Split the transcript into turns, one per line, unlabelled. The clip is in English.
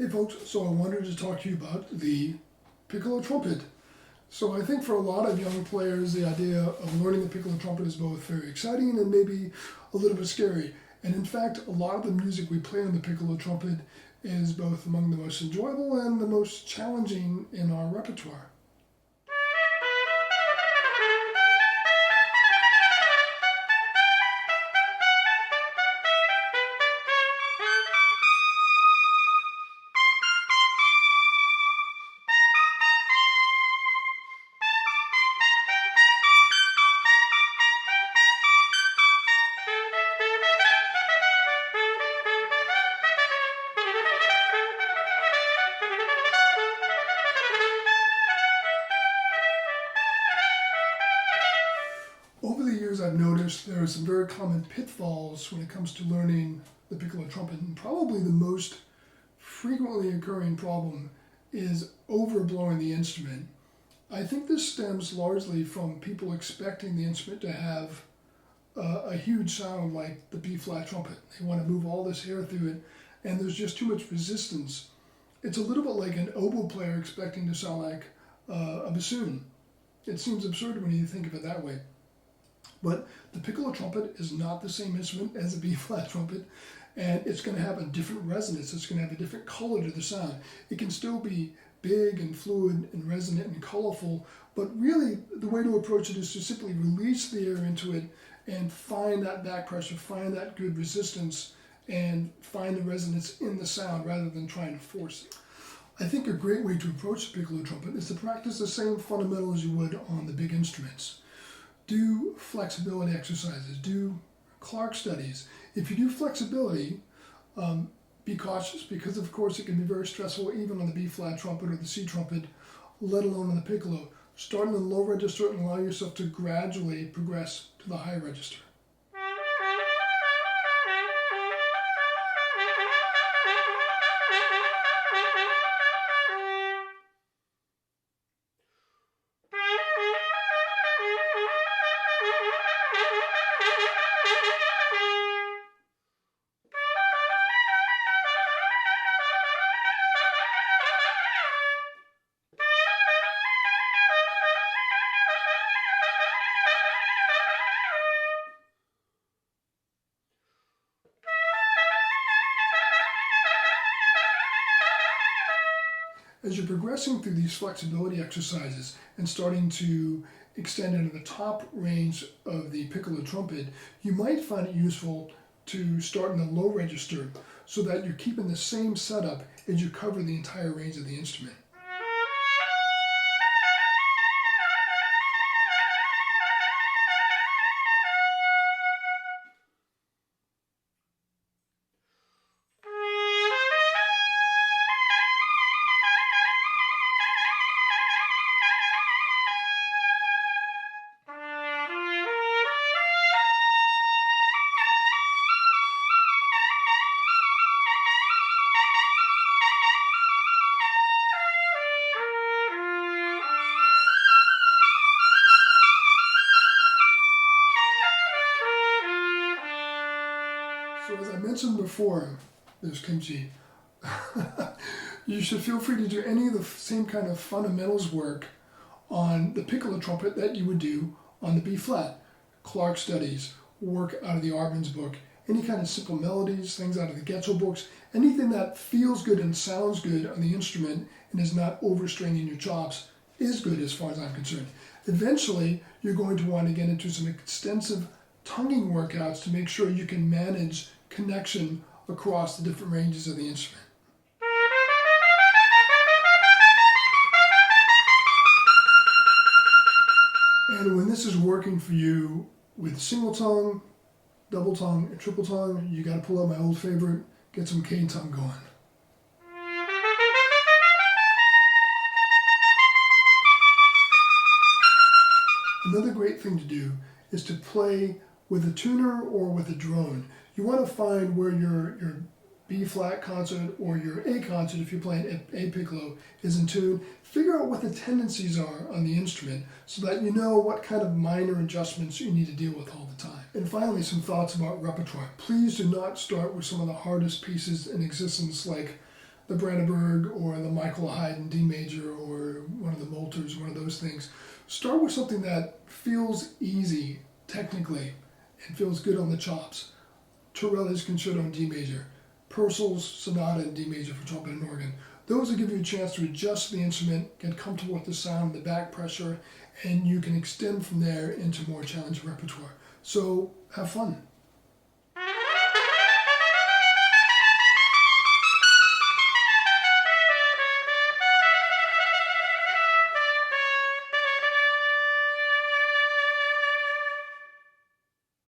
Hey folks, so I wanted to talk to you about the Piccolo Trumpet. So I think for a lot of young players, the idea of learning the Piccolo Trumpet is both very exciting and maybe a little bit scary. And in fact, a lot of the music we play on the Piccolo Trumpet is both among the most enjoyable and the most challenging in our repertoire. Over the years, I've noticed there are some very common pitfalls when it comes to learning the piccolo trumpet, and probably the most frequently occurring problem is overblowing the instrument. I think this stems largely from people expecting the instrument to have a huge sound like the B-flat trumpet. They want to move all this air through it, and there's just too much resistance. It's a little bit like an oboe player expecting to sound like a bassoon. It seems absurd when you think of it that way. But the piccolo trumpet is not the same instrument as a B-flat trumpet, and it's going to have a different resonance. It's going to have a different color to the sound. It can still be big and fluid and resonant and colorful, but really the way to approach it is to simply release the air into it and find that back pressure, find that good resistance, and find the resonance in the sound rather than trying to force it. I think a great way to approach the piccolo trumpet is to practice the same fundamentals you would on the big instruments. Do flexibility exercises, do Clarke Studies. If you do flexibility, be cautious because of course it can be very stressful even on the B-flat trumpet or the C trumpet, let alone on the piccolo. Start in the low register and allow yourself to gradually progress to the high register. As you're progressing through these flexibility exercises and starting to extend into the top range of the piccolo trumpet, you might find it useful to start in the low register so that you're keeping the same setup as you cover the entire range of the instrument. So as I mentioned before, there's kimchi. You should feel free to do any of the same kind of fundamentals work on the piccolo trumpet that you would do on the B-flat. Clarke Studies, work out of the Arban's book, any kind of simple melodies, things out of the Getchell books, anything that feels good and sounds good on the instrument and is not overstraining your chops is good as far as I'm concerned. Eventually, you're going to want to get into some extensive tonguing workouts to make sure you can manage connection across the different ranges of the instrument. And when this is working for you with single tongue, double tongue, and triple tongue, you got to pull out my old favorite, get some cane tongue going. Another great thing to do is to play with a tuner or with a drone. You want to find where your B-flat concert or your A concert, if you're playing A piccolo, is in tune. Figure out what the tendencies are on the instrument so that you know what kind of minor adjustments you need to deal with all the time. And finally, some thoughts about repertoire. Please do not start with some of the hardest pieces in existence like the Brandenburg or the Michael Haydn D major or one of the Molters, one of those things. Start with something that feels easy technically and feels good on the chops. Torelli's Concerto in D major, Purcell's Sonata in D major for trumpet and organ. Those will give you a chance to adjust the instrument, get comfortable with the sound, the back pressure, and you can extend from there into more challenging repertoire. So have fun.